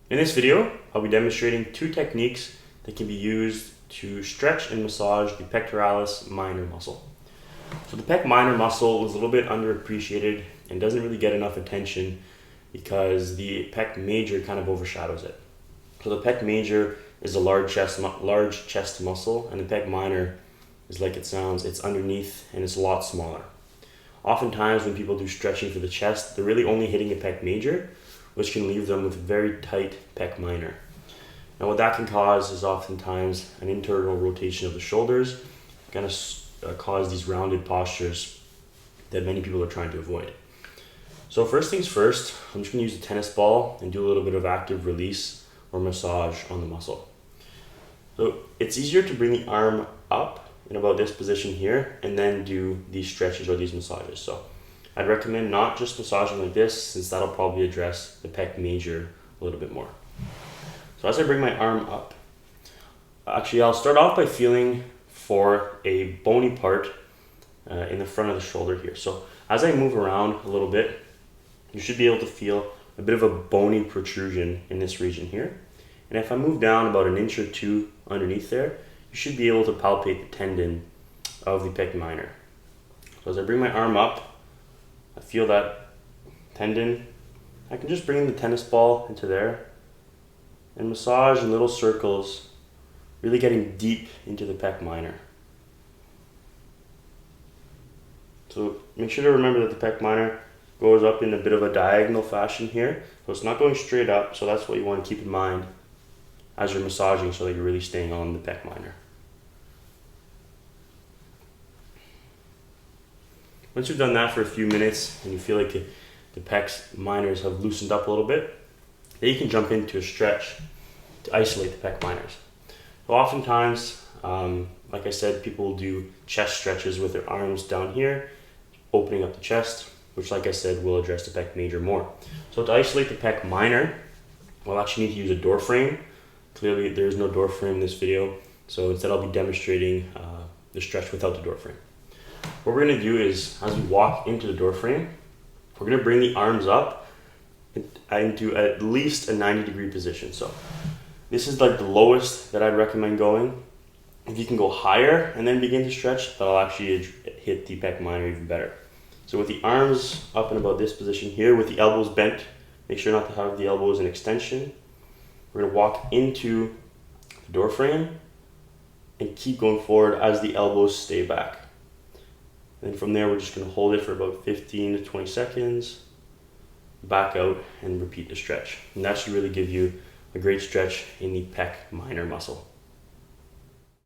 In this video, I'll be demonstrating two techniques that can be used to stretch and massage the pectoralis minor muscle. So the pec minor muscle is a little bit underappreciated and doesn't really get enough attention because the pec major kind of overshadows it. So the pec major is a large chest muscle, and the pec minor is like it sounds, it's underneath and it's a lot smaller. Oftentimes when people do stretching for the chest, they're really only hitting a pec major, which can leave them with a very tight pec minor. Now what that can cause is oftentimes an internal rotation of the shoulders, kind of cause these rounded postures that many people are trying to avoid. So first things first, I'm just going to use a tennis ball and do a little bit of active release or massage on the muscle. So it's easier to bring the arm up in about this position here and then do these stretches or these massages. So I'd recommend not just massaging like this, since that'll probably address the pec major a little bit more. So as I bring my arm up, actually I'll start off by feeling for a bony part in the front of the shoulder here. So as I move around a little bit, you should be able to feel a bit of a bony protrusion in this region here. And if I move down about an inch or two underneath there, you should be able to palpate the tendon of the pec minor. So as I bring my arm up, I feel that tendon. I can just bring the tennis ball into there and massage in little circles, really getting deep into the pec minor. So make sure to remember that the pec minor goes up in a bit of a diagonal fashion here. So it's not going straight up, so that's what you want to keep in mind as you're massaging, so that you're really staying on the pec minor. Once you've done that for a few minutes and you feel like the pec minors have loosened up a little bit, then you can jump into a stretch to isolate the pec minors. So oftentimes, like I said, people will do chest stretches with their arms down here, opening up the chest, which, like I said, will address the pec major more. So to isolate the pec minor, we'll actually need to use a Doorframe. Clearly, there is no Doorframe in this video, so instead I'll be demonstrating the stretch without the Doorframe. What we're going to do is, as we walk into the Doorframe, we're going to bring the arms up into at least a 90-degree position. So this is like the lowest that I'd recommend going. If you can go higher and then begin to stretch, that'll actually hit the pec minor even better. So with the arms up in about this position here, with the elbows bent, make sure not to have the elbows in extension. We're going to walk into the Doorframe and keep going forward as the elbows stay back. And from there, we're just going to hold it for about 15 to 20 seconds, back out, and repeat the stretch. And that should really give you a great stretch in the pec minor muscle.